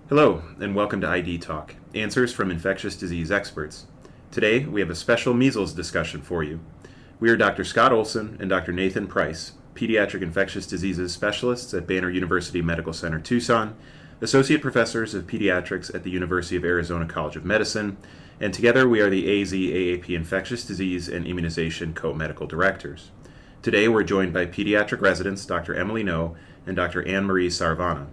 Hello, and welcome to ID Talk, answers from infectious disease experts. Today, we have a special measles discussion for you. We are Dr. Scott Olson and Dr. Nathan Price, pediatric infectious diseases specialists at Banner University Medical Center, Tucson, associate professors of pediatrics at the University of Arizona College of Medicine, and together we are the AZ-AAP Infectious Disease and Immunization Co-Medical Directors. Today, we're joined by pediatric residents Dr. Emily No and Dr. Anne-Marie Saravana.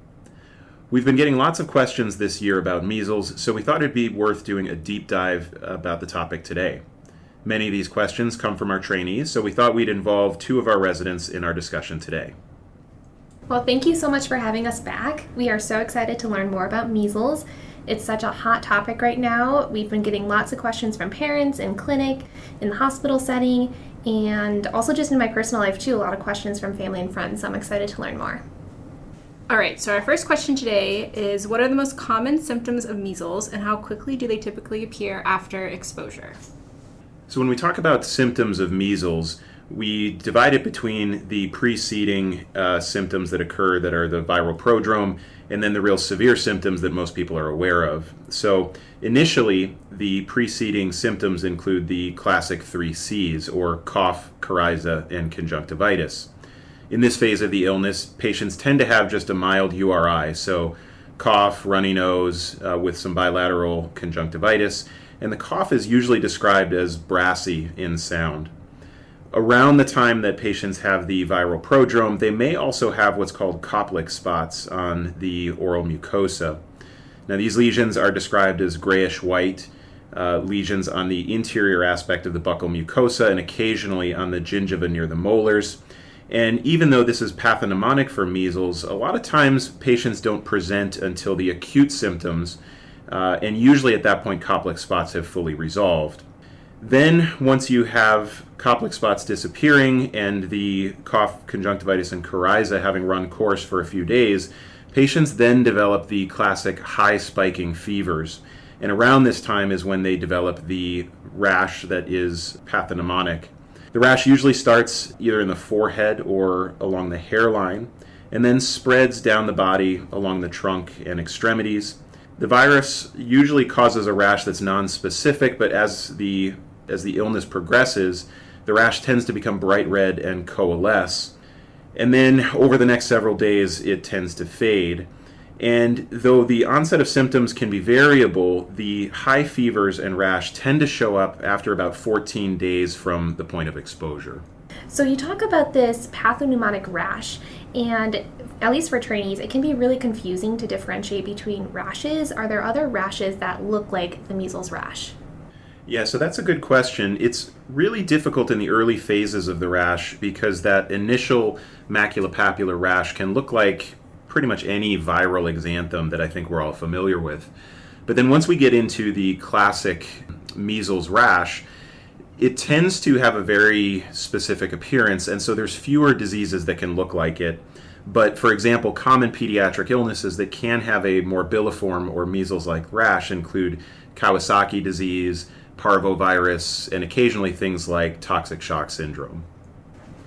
We've been getting lots of questions this year about measles, so we thought it'd be worth doing a deep dive about the topic today. Many of these questions come from our trainees, so we thought we'd involve two of our residents in our discussion today. Well, thank you so much for having us back. We are so excited to learn more about measles. It's such a hot topic right now. We've been getting lots of questions from parents in clinic, in the hospital setting, and also just in my personal life too, a lot of questions from family and friends, so I'm excited to learn more. All right, so our first question today is, what are the most common symptoms of measles and how quickly do they typically appear after exposure? So when we talk about symptoms of measles, we divide it between the preceding symptoms that occur that are the viral prodrome and then the real severe symptoms that most people are aware of. So initially, the preceding symptoms include the classic 3 C's, or cough, coryza, and conjunctivitis. In this phase of the illness, patients tend to have just a mild URI, so cough, runny nose with some bilateral conjunctivitis, and the cough is usually described as brassy in sound. Around the time that patients have the viral prodrome, they may also have what's called Koplik spots on the oral mucosa. Now, these lesions are described as grayish-white lesions on the interior aspect of the buccal mucosa and occasionally on the gingiva near the molars. And even though this is pathognomonic for measles, a lot of times patients don't present until the acute symptoms, and usually at that point Koplik spots have fully resolved. Then, once you have Koplik spots disappearing and the cough, conjunctivitis, and coryza having run course for a few days, patients then develop the classic high spiking fevers. And around this time is when they develop the rash that is pathognomonic. The rash usually starts either in the forehead or along the hairline, and then spreads down the body along the trunk and extremities. The virus usually causes a rash that's nonspecific, but as the illness progresses, the rash tends to become bright red and coalesce. And then over the next several days, it tends to fade. And though the onset of symptoms can be variable, the high fevers and rash tend to show up after about 14 days from the point of exposure. So you talk about this pathognomonic rash, and at least for trainees, it can be really confusing to differentiate between rashes. Are there other rashes that look like the measles rash? Yeah, so that's a good question. It's really difficult in the early phases of the rash because that initial maculopapular rash can look like pretty much any viral exanthem that I think we're all familiar with. But then once we get into the classic measles rash, it tends to have a very specific appearance, and so there's fewer diseases that can look like it. But for example, common pediatric illnesses that can have a morbilliform or measles-like rash include Kawasaki disease, parvovirus, and occasionally things like toxic shock syndrome.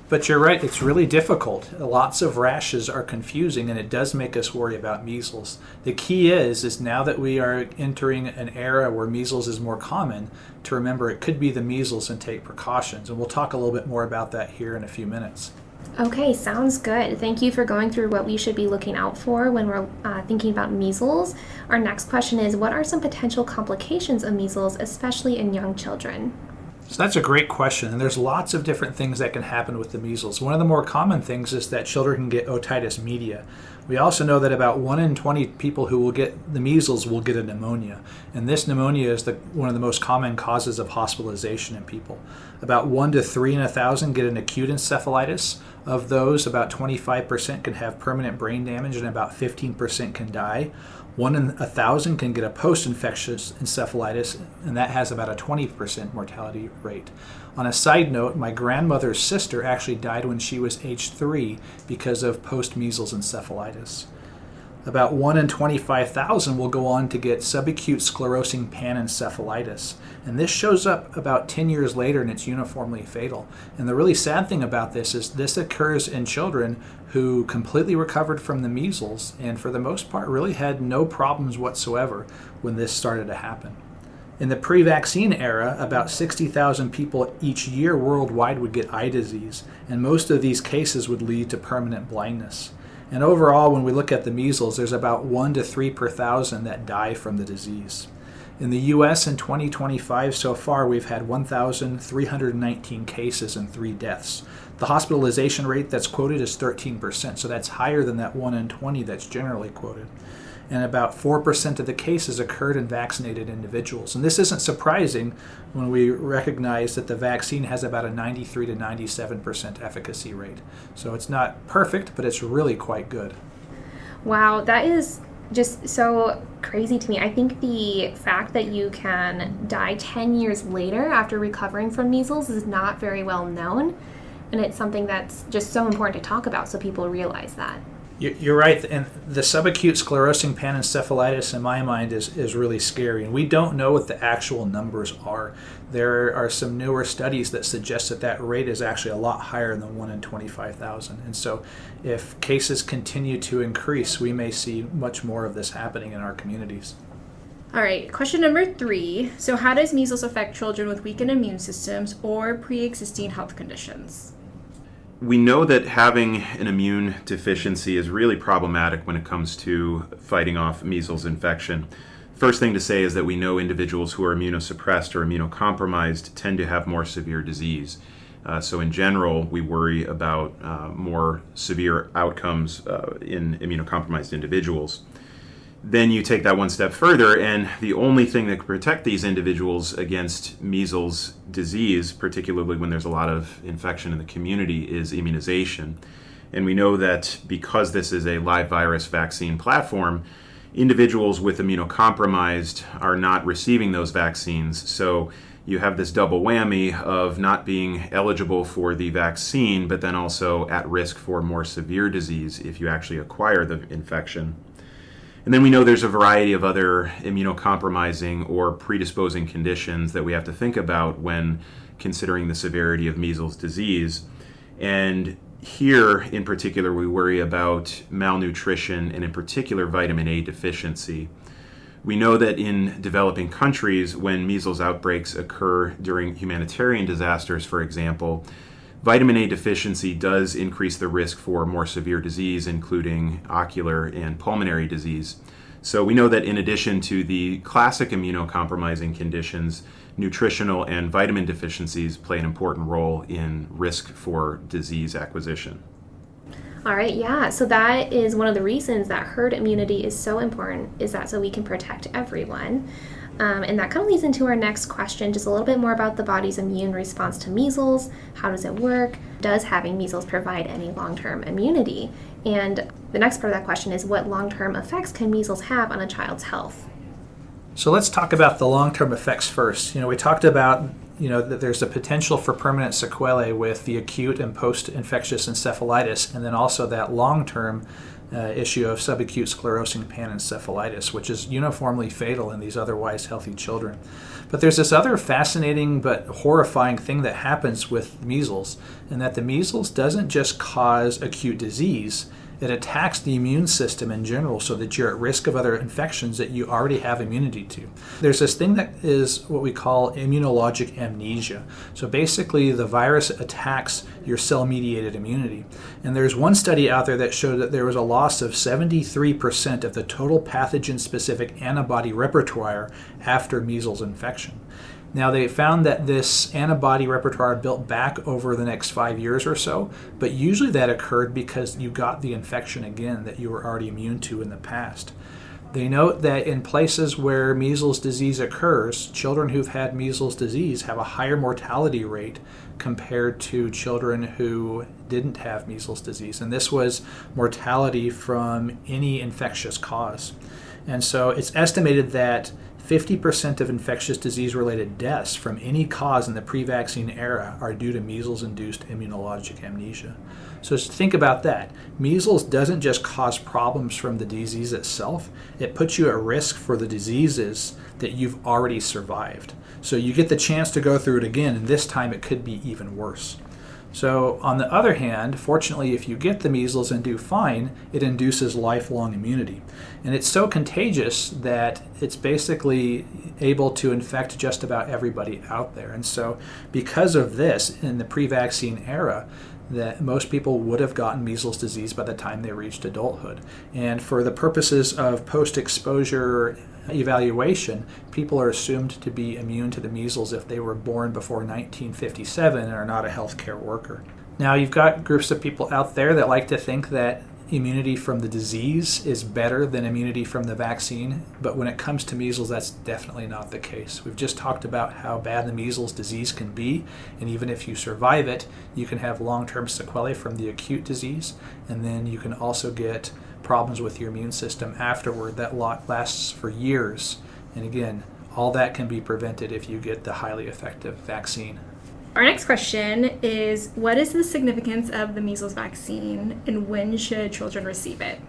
But you're right, it's really difficult. Lots of rashes are confusing, and it does make us worry about measles. The key is now that we are entering an era where measles is more common, to remember it could be the measles and take precautions. And we'll talk a little bit more about that here in a few minutes. Okay, sounds good. Thank you for going through what we should be looking out for when we're thinking about measles. Our next question is, what are some potential complications of measles, especially in young children? So that's a great question, and there's lots of different things that can happen with the measles. One of the more common things is that children can get otitis media. We also know that about 1 in 20 people who will get the measles will get a pneumonia, and this pneumonia is one of the most common causes of hospitalization in people. About 1 to 3 in 1,000 get an acute encephalitis. Of those, about 25% can have permanent brain damage, and about 15% can die. 1 in 1,000 can get a post-infectious encephalitis, and that has about a 20% mortality rate. On a side note, my grandmother's sister actually died when she was age 3 because of post-measles encephalitis. About 1 in 25,000 will go on to get subacute sclerosing panencephalitis. And this shows up about 10 years later, and it's uniformly fatal. And the really sad thing about this is this occurs in children who completely recovered from the measles and for the most part really had no problems whatsoever when this started to happen. In the pre-vaccine era, about 60,000 people each year worldwide would get eye disease, and most of these cases would lead to permanent blindness. And overall, when we look at the measles, there's about 1 to 3 per thousand that die from the disease. In the U.S. in 2025 so far, we've had 1,319 cases and 3 deaths. The hospitalization rate that's quoted is 13%, so that's higher than that 1 in 20 that's generally quoted. And about 4% of the cases occurred in vaccinated individuals. And this isn't surprising when we recognize that the vaccine has about a 93 to 97% efficacy rate. So it's not perfect, but it's really quite good. Wow, that is just so crazy to me. I think the fact that you can die 10 years later after recovering from measles is not very well known. And it's something that's just so important to talk about so people realize that. You're right, and the subacute sclerosing panencephalitis, in my mind, is really scary, and we don't know what the actual numbers are. There are some newer studies that suggest that rate is actually a lot higher than 1 in 25,000, and so if cases continue to increase, we may see much more of this happening in our communities. All right, question number 3. So how does measles affect children with weakened immune systems or pre-existing health conditions? We know that having an immune deficiency is really problematic when it comes to fighting off measles infection. First thing to say is that we know individuals who are immunosuppressed or immunocompromised tend to have more severe disease. So in general, we worry about more severe outcomes in immunocompromised individuals. Then you take that one step further, and the only thing that can protect these individuals against measles disease, particularly when there's a lot of infection in the community, is immunization. And we know that because this is a live virus vaccine platform, individuals with immunocompromised are not receiving those vaccines. So you have this double whammy of not being eligible for the vaccine, but then also at risk for more severe disease if you actually acquire the infection. And then we know there's a variety of other immunocompromising or predisposing conditions that we have to think about when considering the severity of measles disease. And here, in particular, we worry about malnutrition and in particular vitamin A deficiency. We know that in developing countries, when measles outbreaks occur during humanitarian disasters, for example, vitamin A deficiency does increase the risk for more severe disease, including ocular and pulmonary disease. So we know that in addition to the classic immunocompromising conditions, nutritional and vitamin deficiencies play an important role in risk for disease acquisition. All right, yeah, so that is one of the reasons that herd immunity is so important, is that so we can protect everyone. And that kind of leads into our next question, just a little bit more about the body's immune response to measles. How does it work? Does having measles provide any long-term immunity? And the next part of that question is, what long-term effects can measles have on a child's health? So let's talk about the long-term effects first. We talked about that there's a potential for permanent sequelae with the acute and post-infectious encephalitis, and then also that long-term issue of subacute sclerosing panencephalitis, which is uniformly fatal in these otherwise healthy children. But there's this other fascinating but horrifying thing that happens with measles, and that the measles doesn't just cause acute disease, it attacks the immune system in general so that you're at risk of other infections that you already have immunity to. There's this thing that is what we call immunologic amnesia. So basically the virus attacks your cell-mediated immunity. And there's one study out there that showed that there was a loss of 73% of the total pathogen-specific antibody repertoire after measles infection. Now, they found that this antibody repertoire built back over the next 5 years or so, but usually that occurred because you got the infection again that you were already immune to in the past. They note that in places where measles disease occurs, children who've had measles disease have a higher mortality rate compared to children who didn't have measles disease. And this was mortality from any infectious cause. And so it's estimated that 50% of infectious disease-related deaths from any cause in the pre-vaccine era are due to measles-induced immunologic amnesia. So just think about that. Measles doesn't just cause problems from the disease itself, it puts you at risk for the diseases that you've already survived. So you get the chance to go through it again, and this time it could be even worse. So on the other hand, fortunately, if you get the measles and do fine, it induces lifelong immunity. And it's so contagious that it's basically able to infect just about everybody out there. And so because of this, in the pre-vaccine era, that most people would have gotten measles disease by the time they reached adulthood. And for the purposes of post-exposure evaluation, people are assumed to be immune to the measles if they were born before 1957 and are not a healthcare worker. Now, you've got groups of people out there that like to think that immunity from the disease is better than immunity from the vaccine, but when it comes to measles, that's definitely not the case. We've just talked about how bad the measles disease can be, and even if you survive it, you can have long-term sequelae from the acute disease, and then you can also get problems with your immune system afterward that lasts for years. And again, all that can be prevented if you get the highly effective vaccine. Our next question is, what is the significance of the measles vaccine and when should children receive it?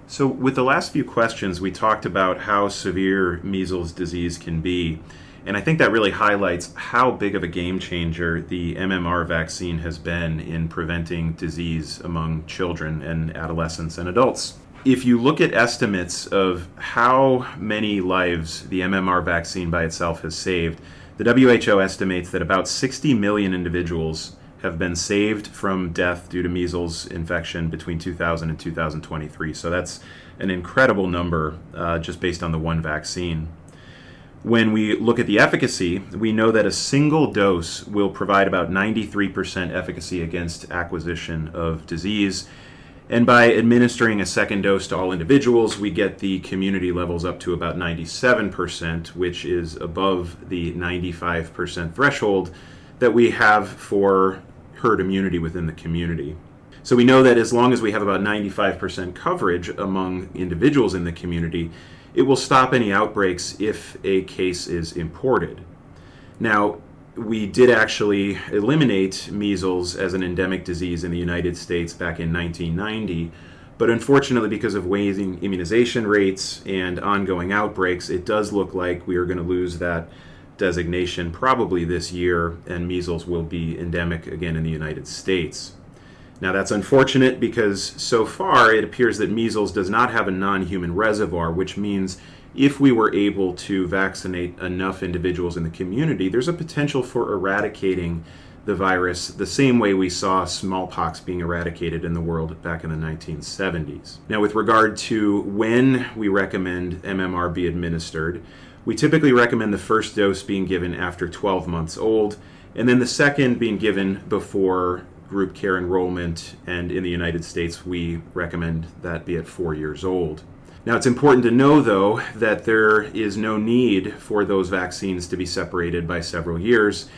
So with the last few questions, we talked about how severe measles disease can be. And I think that really highlights how big of a game changer the MMR vaccine has been in preventing disease among children and adolescents and adults. If you look at estimates of how many lives the MMR vaccine by itself has saved, the WHO estimates that about 60 million individuals have been saved from death due to measles infection between 2000 and 2023. So that's an incredible number just based on the one vaccine. When we look at the efficacy, we know that a single dose will provide about 93% efficacy against acquisition of disease. And by administering a second dose to all individuals, we get the community levels up to about 97%, which is above the 95% threshold that we have for herd immunity within the community. So we know that as long as we have about 95% coverage among individuals in the community, it will stop any outbreaks if a case is imported. Now, we did actually eliminate measles as an endemic disease in the United States back in 1990, but unfortunately, because of waning immunization rates and ongoing outbreaks, it does look like we are going to lose that designation probably this year, and measles will be endemic again in the United States. Now, that's unfortunate because so far it appears that measles does not have a non-human reservoir, which means if we were able to vaccinate enough individuals in the community, there's a potential for eradicating the virus the same way we saw smallpox being eradicated in the world back in the 1970s. Now, with regard to when we recommend MMR be administered, we typically recommend the first dose being given after 12 months old, and then the second being given before group care enrollment, and in the United States, we recommend that be at 4 years old. Now, it's important to know, though, that there is no need for those vaccines to be separated by several years,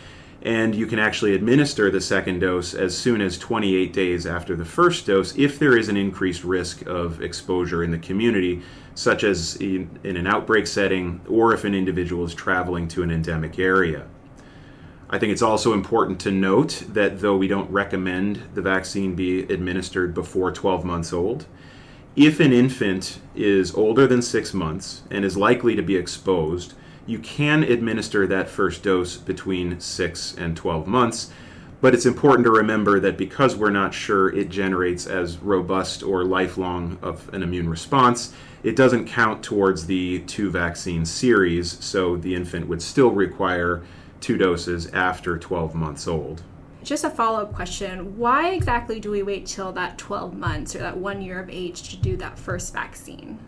and you can actually administer the second dose as soon as 28 days after the first dose if there is an increased risk of exposure in the community, such as in an outbreak setting or if an individual is traveling to an endemic area. I think it's also important to note that though we don't recommend the vaccine be administered before 12 months old, if an infant is older than 6 months and is likely to be exposed, you can administer that first dose between 6 and 12 months, but it's important to remember that because we're not sure it generates as robust or lifelong of an immune response, it doesn't count towards the 2 vaccine series, so the infant would still require 2 doses after 12 months old. Just a follow-up question. Why exactly do we wait till that 12 months or that 1 year of age to do that first vaccine?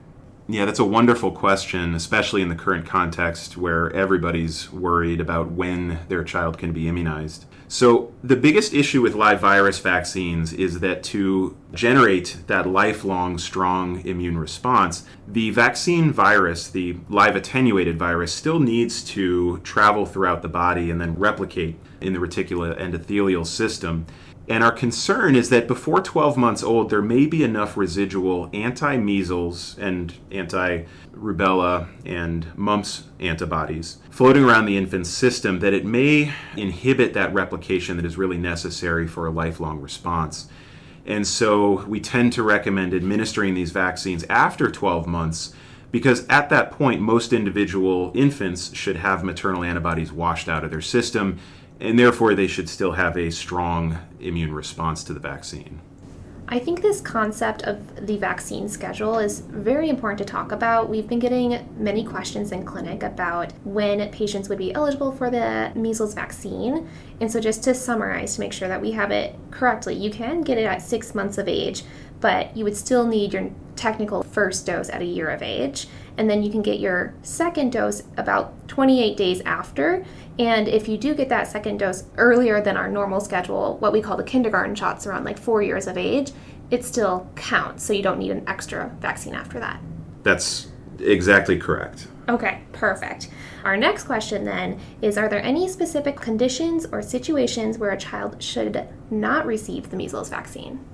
Yeah, that's a wonderful question, especially in the current context where everybody's worried about when their child can be immunized. So the biggest issue with live virus vaccines is that to generate that lifelong strong immune response, the vaccine virus, the live attenuated virus, still needs to travel throughout the body and then replicate in the reticular endothelial system. And our concern is that before 12 months old, there may be enough residual anti-measles and anti-rubella and mumps antibodies floating around the infant's system that it may inhibit that replication that is really necessary for a lifelong response. And so we tend to recommend administering these vaccines after 12 months because at that point, most individual infants should have maternal antibodies washed out of their system, and therefore they should still have a strong immune response to the vaccine. I think this concept of the vaccine schedule is very important to talk about. We've been getting many questions in clinic about when patients would be eligible for the measles vaccine. And so just to summarize, to make sure that we have it correctly, you can get it at 6 months of age, but you would still need your technical first dose at a year of age. And then you can get your second dose about 28 days after. And if you do get that second dose earlier than our normal schedule, what we call the kindergarten shots around like 4 years of age, it still counts. So you don't need an extra vaccine after that. That's exactly correct. Okay, perfect. Our next question then is, are there any specific conditions or situations where a child should not receive the measles vaccine?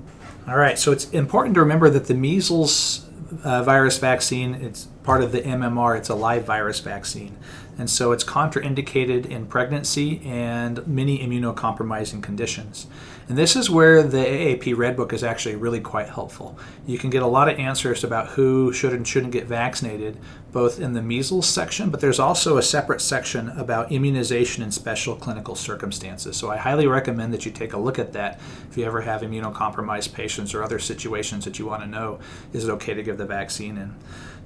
All right, so it's important to remember that the measles virus vaccine, it's part of the MMR, it's a live virus vaccine. And so it's contraindicated in pregnancy and many immunocompromising conditions. And this is where the AAP Red Book is actually really quite helpful. You can get a lot of answers about who should and shouldn't get vaccinated, both in the measles section, but there's also a separate section about immunization in special clinical circumstances. So I highly recommend that you take a look at that if you ever have immunocompromised patients or other situations that you want to know, is it okay to give the vaccine in?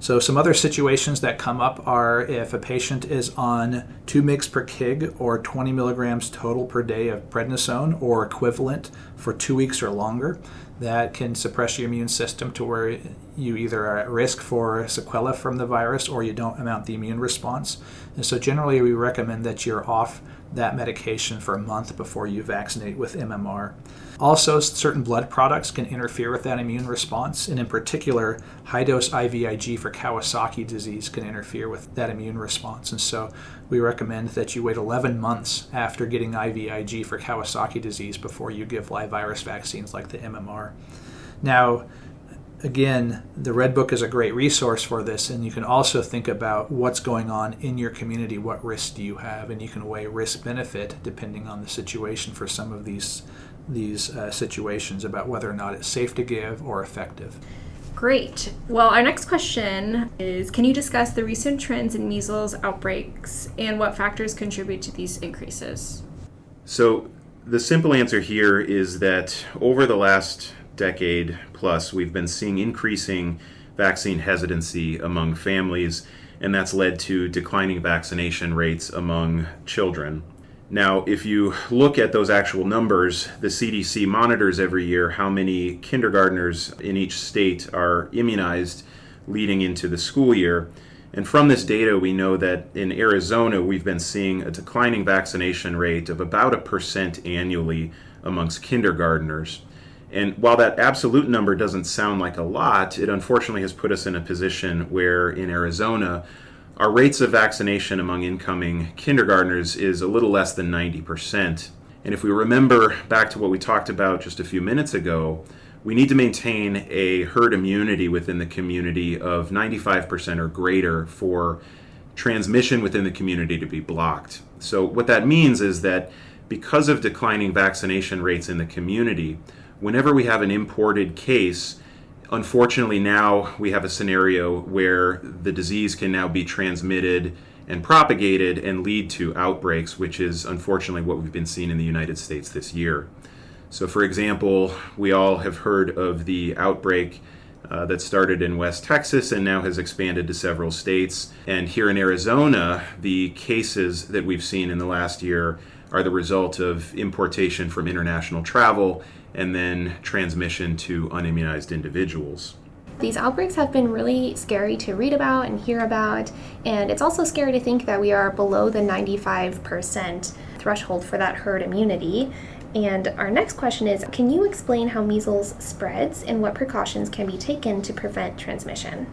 So some other situations that come up are if a patient is on 2 mg per kg or 20 milligrams total per day of prednisone or equivalent for 2 weeks or longer, that can suppress your immune system to where you either are at risk for sequelae from the virus or you don't mount the immune response. And so generally we recommend that you're off that medication for a month before you vaccinate with MMR. Also, certain blood products can interfere with that immune response, and in particular, high-dose IVIG for Kawasaki disease can interfere with that immune response. And so we recommend that you wait 11 months after getting IVIG for Kawasaki disease before you give live virus vaccines like the MMR. Now, again, the Red Book is a great resource for this, and you can also think about what's going on in your community, what risks do you have, and you can weigh risk-benefit depending on the situation for some of these situations about whether or not it's safe to give or effective. Great. Well, our next question is, can you discuss the recent trends in measles outbreaks and what factors contribute to these increases? So the simple answer here is that over the last decade plus, we've been seeing increasing vaccine hesitancy among families, and that's led to declining vaccination rates among children. Now, if you look at those actual numbers, the CDC monitors every year how many kindergartners in each state are immunized leading into the school year. And from this data, we know that in Arizona, we've been seeing a declining vaccination rate of about 1% annually amongst kindergartners. And while that absolute number doesn't sound like a lot, it unfortunately has put us in a position where in Arizona, our rates of vaccination among incoming kindergartners is a little less than 90%. And if we remember back to what we talked about just a few minutes ago, we need to maintain a herd immunity within the community of 95% or greater for transmission within the community to be blocked. So what that means is that because of declining vaccination rates in the community, whenever we have an imported case, unfortunately now we have a scenario where the disease can now be transmitted and propagated and lead to outbreaks, which is unfortunately what we've been seeing in the United States this year. So for example, we all have heard of the outbreak that started in West Texas and now has expanded to several states. And here in Arizona, the cases that we've seen in the last year are the result of importation from international travel and then transmission to unimmunized individuals. These outbreaks have been really scary to read about and hear about, and it's also scary to think that we are below the 95% threshold for that herd immunity. And our next question is, can you explain how measles spreads and what precautions can be taken to prevent transmission?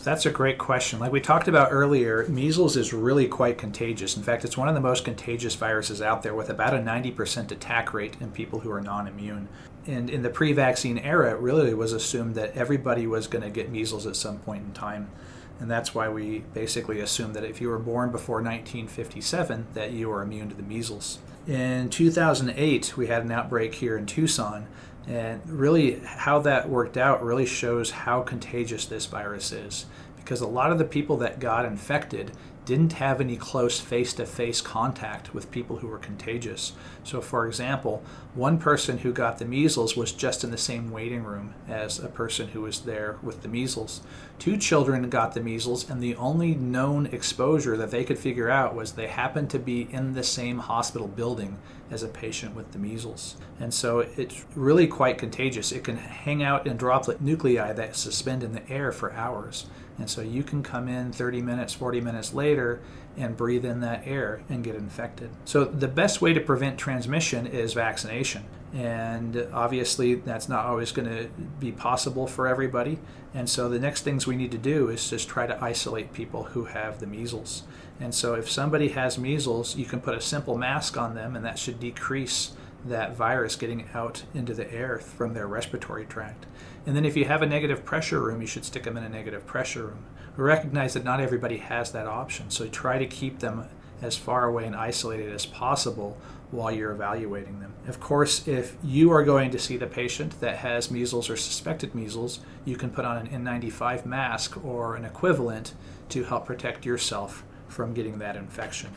That's a great question. Like we talked about earlier, measles is really quite contagious. In fact, it's one of the most contagious viruses out there, with about a 90% attack rate in people who are non-immune. And in the pre-vaccine era, it really was assumed that everybody was going to get measles at some point in time. And that's why we basically assumed that if you were born before 1957, that you were immune to the measles. In 2008, we had an outbreak here in Tucson. And really how that worked out really shows how contagious this virus is, because a lot of the people that got infected didn't have any close face-to-face contact with people who were contagious. So for example, one person who got the measles was just in the same waiting room as a person who was there with the measles. 2 children got the measles, and the only known exposure that they could figure out was they happened to be in the same hospital building as a patient with the measles. And so it's really quite contagious. It can hang out in droplet nuclei that suspend in the air for hours. And so you can come in 30 minutes, 40 minutes later and breathe in that air and get infected. So the best way to prevent transmission is vaccination. And obviously that's not always going to be possible for everybody. And so the next things we need to do is just try to isolate people who have the measles. And so if somebody has measles, you can put a simple mask on them, and that should decrease that virus getting out into the air from their respiratory tract. And then if you have a negative pressure room, you should stick them in a negative pressure room. We recognize that not everybody has that option, so try to keep them as far away and isolated as possible while you're evaluating them. Of course, if you are going to see the patient that has measles or suspected measles, you can put on an N95 mask or an equivalent to help protect yourself from getting that infection.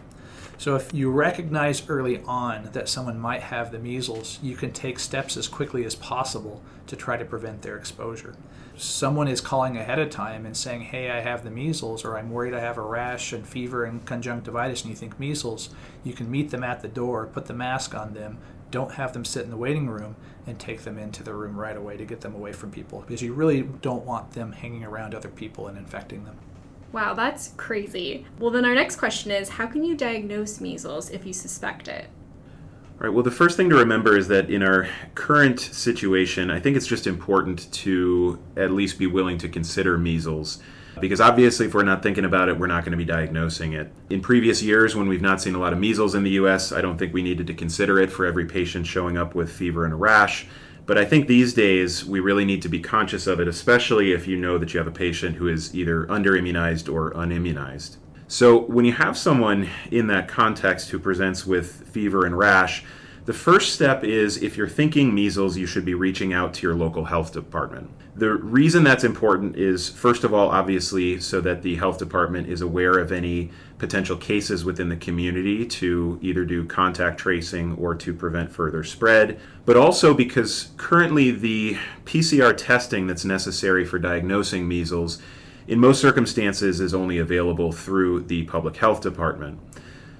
So if you recognize early on that someone might have the measles, you can take steps as quickly as possible to try to prevent their exposure. Someone is calling ahead of time and saying, hey, I have the measles, or I'm worried I have a rash and fever and conjunctivitis, and you think measles, you can meet them at the door, put the mask on them, don't have them sit in the waiting room, and take them into the room right away to get them away from people, because you really don't want them hanging around other people and infecting them. Wow, that's crazy. Well, then our next question is, how can you diagnose measles if you suspect it? All right, well, the first thing to remember is that in our current situation, I think it's just important to at least be willing to consider measles, because obviously if we're not thinking about it, we're not going to be diagnosing it. In previous years, when we've not seen a lot of measles in the U.S., I don't think we needed to consider it for every patient showing up with fever and a rash. But I think these days we really need to be conscious of it, especially if you know that you have a patient who is either under-immunized or unimmunized. So when you have someone in that context who presents with fever and rash, the first step is, if you're thinking measles, you should be reaching out to your local health department. The reason that's important is, first of all, obviously, so that the health department is aware of any potential cases within the community to either do contact tracing or to prevent further spread, but also because currently the PCR testing that's necessary for diagnosing measles in most circumstances is only available through the public health department.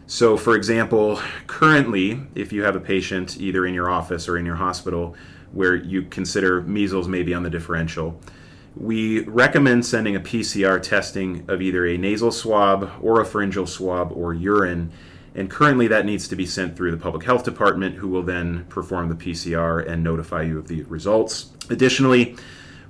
So, for example, currently, if you have a patient either in your office or in your hospital where you consider measles may be on the differential, we recommend sending a PCR testing of either a nasal swab or a pharyngeal swab or urine, and currently that needs to be sent through the public health department, who will then perform the PCR and notify you of the results. Additionally,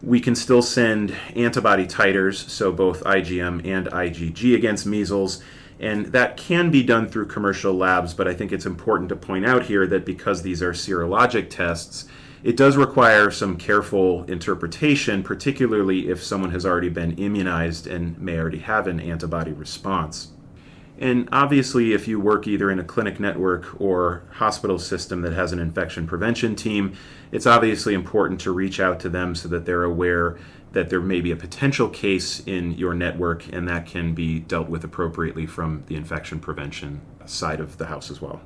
we can still send antibody titers, so both IgM and IgG against measles, and that can be done through commercial labs, but I think it's important to point out here that because these are serologic tests, it does require some careful interpretation, particularly if someone has already been immunized and may already have an antibody response. And obviously, if you work either in a clinic network or hospital system that has an infection prevention team, it's obviously important to reach out to them so that they're aware that there may be a potential case in your network, and that can be dealt with appropriately from the infection prevention side of the house as well.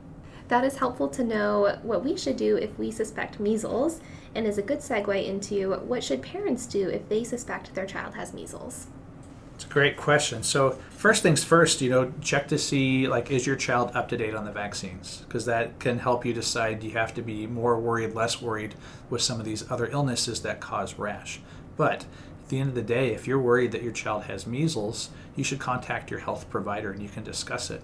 That is helpful to know what we should do if we suspect measles, and is a good segue into what should parents do if they suspect their child has measles. It's a great question. So first things first, check to see, is your child up to date on the vaccines? Because that can help you decide, do you have to be more worried, less worried with some of these other illnesses that cause rash. But at the end of the day, if you're worried that your child has measles, you should contact your health provider and you can discuss it.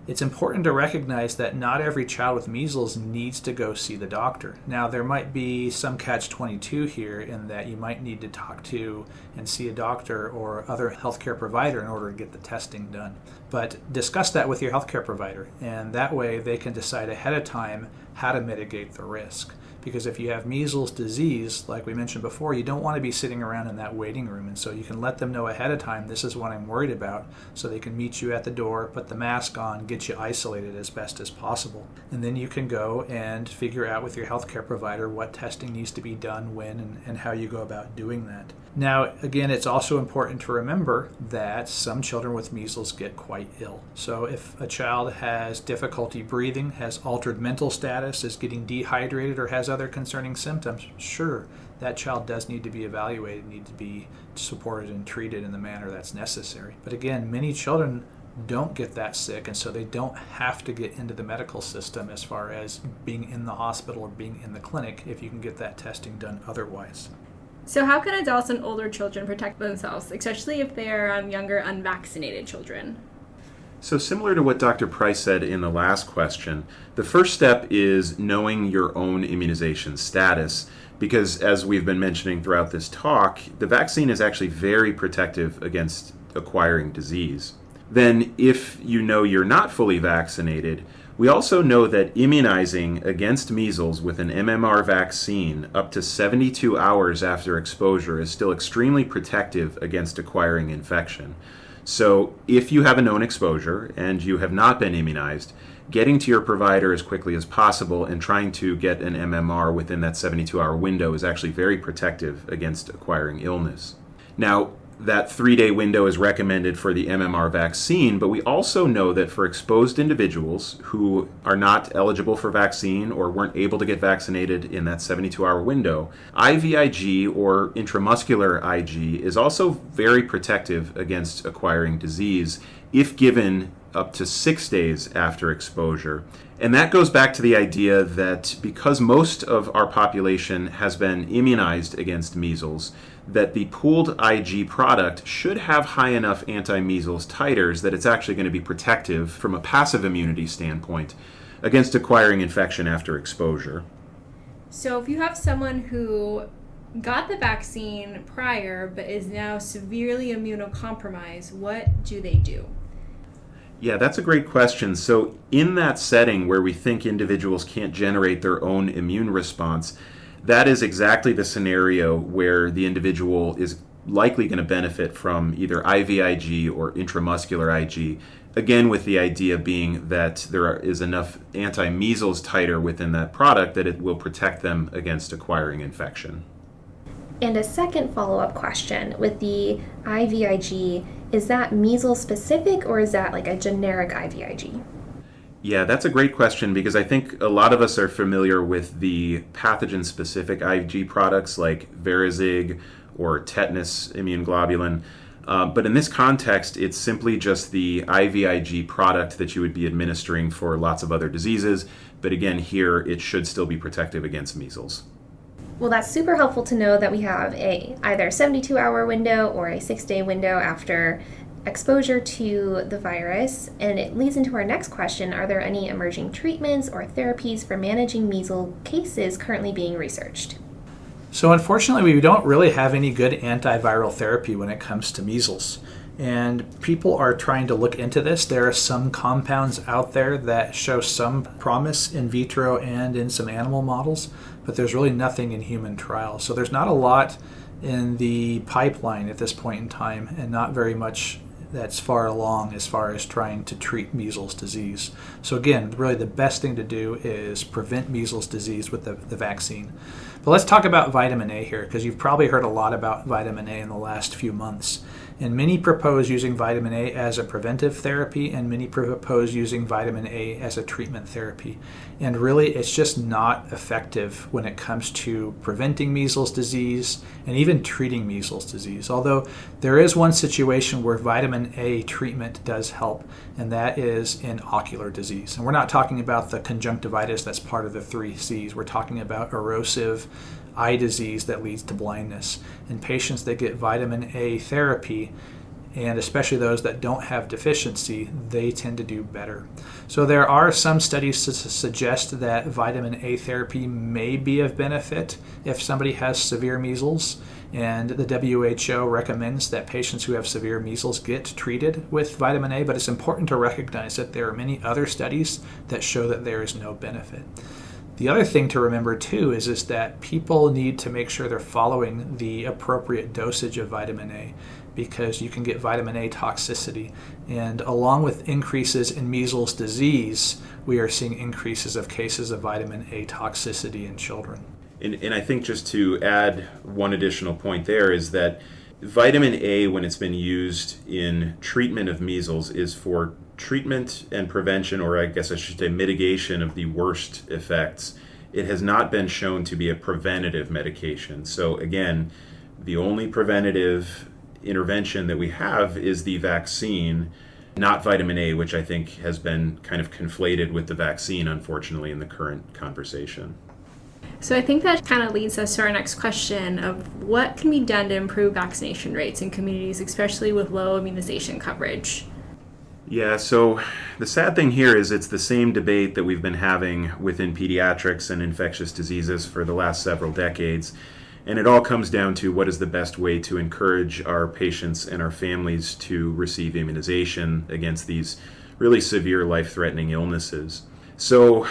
it's important to recognize that not every child with measles needs to go see the doctor. Now, there might be some catch-22 here in that you might need to talk to and see a doctor or other healthcare provider in order to get the testing done. But discuss that with your healthcare provider, and that way they can decide ahead of time how to mitigate the risk. Because if you have measles disease, like we mentioned before, you don't want to be sitting around in that waiting room. And so you can let them know ahead of time, this is what I'm worried about, so they can meet you at the door, put the mask on, get you isolated as best as possible. And then you can go and figure out with your healthcare provider what testing needs to be done when and how you go about doing that. Now, again, it's also important to remember that some children with measles get quite ill. So if a child has difficulty breathing, has altered mental status, is getting dehydrated, or has other concerning symptoms, sure, that child does need to be evaluated, need to be supported and treated in the manner that's necessary. But again, many children don't get that sick, and so they don't have to get into the medical system as far as being in the hospital or being in the clinic if you can get that testing done otherwise. So how can adults and older children protect themselves, especially if they are younger, unvaccinated children? So similar to what Dr. Price said in the last question, the first step is knowing your own immunization status, because as we've been mentioning throughout this talk, the vaccine is actually very protective against acquiring disease. Then if you know you're not fully vaccinated, we also know that immunizing against measles with an MMR vaccine up to 72 hours after exposure is still extremely protective against acquiring infection. So if you have a known exposure and you have not been immunized, getting to your provider as quickly as possible and trying to get an MMR within that 72-hour window is actually very protective against acquiring illness. Now, that 3-day window is recommended for the MMR vaccine, but we also know that for exposed individuals who are not eligible for vaccine or weren't able to get vaccinated in that 72-hour window, IVIG or intramuscular IG is also very protective against acquiring disease if given up to 6 days after exposure. And that goes back to the idea that because most of our population has been immunized against measles, that the pooled IG product should have high enough anti-measles titers that it's actually going to be protective from a passive immunity standpoint against acquiring infection after exposure. So if you have someone who got the vaccine prior but is now severely immunocompromised, what do they do? Yeah, that's a great question. So in that setting where we think individuals can't generate their own immune response, that is exactly the scenario where the individual is likely going to benefit from either IVIG or intramuscular IG, again with the idea being that there is enough anti-measles titer within that product that it will protect them against acquiring infection. And a second follow-up question with the IVIG, is that measles specific or is that like a generic IVIG? Yeah, that's a great question because I think a lot of us are familiar with the pathogen-specific IG products like Verazig or tetanus immune globulin. But in this context, it's simply just the IVIG product that you would be administering for lots of other diseases. But again, here, it should still be protective against measles. Well, that's super helpful to know that we have either a 72-hour window or a 6-day window after exposure to the virus. And it leads into our next question. Are there any emerging treatments or therapies for managing measles cases currently being researched? So unfortunately, we don't really have any good antiviral therapy when it comes to measles. And people are trying to look into this. There are some compounds out there that show some promise in vitro and in some animal models, but there's really nothing in human trials. So there's not a lot in the pipeline at this point in time, and not very much that's far along as far as trying to treat measles disease. So again, really the best thing to do is prevent measles disease with the vaccine. But let's talk about vitamin A here, because you've probably heard a lot about vitamin A in the last few months. And many propose using vitamin A as a preventive therapy, and many propose using vitamin A as a treatment therapy. And really, it's just not effective when it comes to preventing measles disease and even treating measles disease. Although there is one situation where vitamin A treatment does help, and that is in ocular disease. And we're not talking about the conjunctivitis that's part of the 3 C's. We're talking about erosive eye disease that leads to blindness. In patients that get vitamin A therapy, and especially those that don't have deficiency, they tend to do better. So there are some studies to suggest that vitamin A therapy may be of benefit if somebody has severe measles, and the WHO recommends that patients who have severe measles get treated with vitamin A, but it's important to recognize that there are many other studies that show that there is no benefit. The other thing to remember too is that people need to make sure they're following the appropriate dosage of vitamin A, because you can get vitamin A toxicity. And along with increases in measles disease, we are seeing increases of cases of vitamin A toxicity in children. And I think just to add one additional point there is that vitamin A, when it's been used in treatment of measles, is for treatment and prevention, or I guess I should say mitigation of the worst effects. It has not been shown to be a preventative medication. So again, the only preventative intervention that we have is the vaccine, not vitamin A, which I think has been kind of conflated with the vaccine, unfortunately, in the current conversation. So I think that kind of leads us to our next question of what can be done to improve vaccination rates in communities, especially with low immunization coverage. Yeah, so the sad thing here is it's the same debate that we've been having within pediatrics and infectious diseases for the last several decades. And it all comes down to what is the best way to encourage our patients and our families to receive immunization against these really severe life-threatening illnesses. So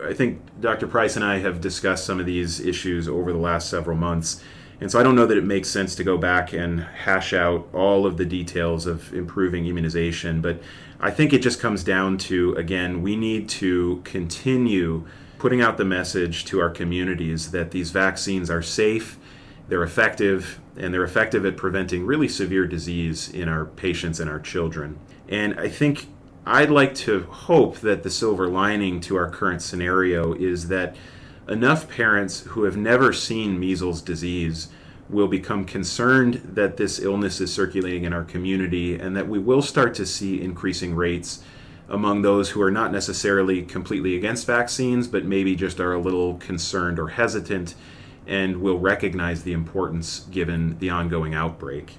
I think Dr. Price and I have discussed some of these issues over the last several months. And so I don't know that it makes sense to go back and hash out all of the details of improving immunization, but I think it just comes down to, again, we need to continue putting out the message to our communities that these vaccines are safe, they're effective, and they're effective at preventing really severe disease in our patients and our children. And I think I'd like to hope that the silver lining to our current scenario is that enough parents who have never seen measles disease will become concerned that this illness is circulating in our community, and that we will start to see increasing rates among those who are not necessarily completely against vaccines, but maybe just are a little concerned or hesitant and will recognize the importance given the ongoing outbreak.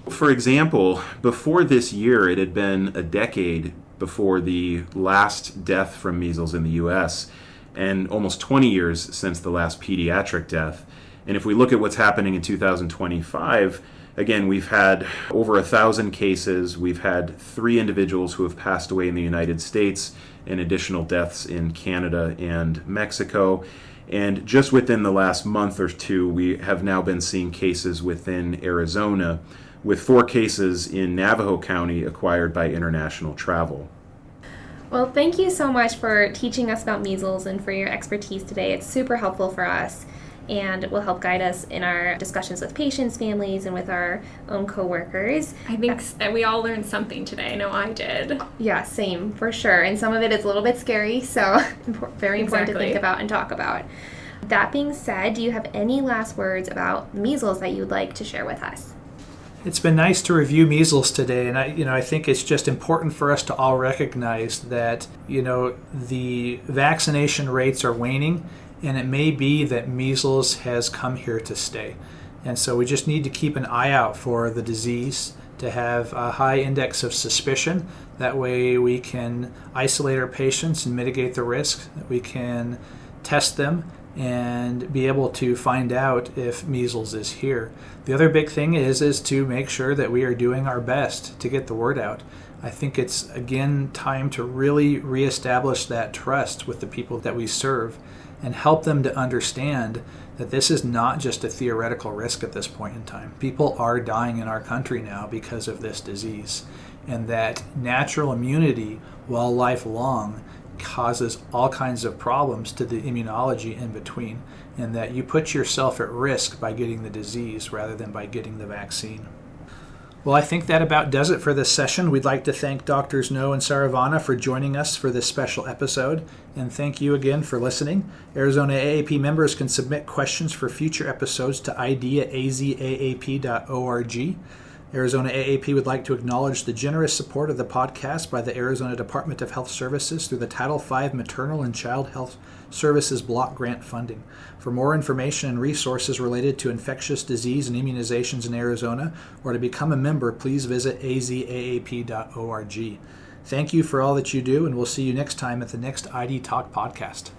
For example, before this year, it had been a decade before the last death from measles in the U.S., and almost 20 years since the last pediatric death. And if we look at what's happening in 2025, again, we've had over 1,000 cases. We've had 3 individuals who have passed away in the United States, and additional deaths in Canada and Mexico. And just within the last month or two, we have now been seeing cases within Arizona, with 4 cases in Navajo County acquired by international travel. Well, thank you so much for teaching us about measles and for your expertise today. It's super helpful for us and will help guide us in our discussions with patients, families, and with our own coworkers. I think we all learned something today. I know I did. Yeah, same, for sure. And some of it is a little bit scary, so very important to think about and talk about. That being said, do you have any last words about measles that you would like to share with us? It's been nice to review measles today, and I think it's just important for us to all recognize that, the vaccination rates are waning, and it may be that measles has come here to stay. And so we just need to keep an eye out for the disease, to have a high index of suspicion. That way we can isolate our patients and mitigate the risk. We can test them and be able to find out if measles is here. The other big thing is to make sure that we are doing our best to get the word out. I think it's, again, time to really reestablish that trust with the people that we serve and help them to understand that this is not just a theoretical risk at this point in time. People are dying in our country now because of this disease, and that natural immunity, while lifelong, causes all kinds of problems to the immunology in between, and that you put yourself at risk by getting the disease rather than by getting the vaccine. Well, I think that about does it for this session. We'd like to thank Drs. No and Saravana for joining us for this special episode, and thank you again for listening. Arizona AAP members can submit questions for future episodes to id@azaap.org. Arizona AAP would like to acknowledge the generous support of the podcast by the Arizona Department of Health Services through the Title V Maternal and Child Health Services Block Grant funding. For more information and resources related to infectious disease and immunizations in Arizona, or to become a member, please visit azaap.org. Thank you for all that you do, and we'll see you next time at the next ID Talk podcast.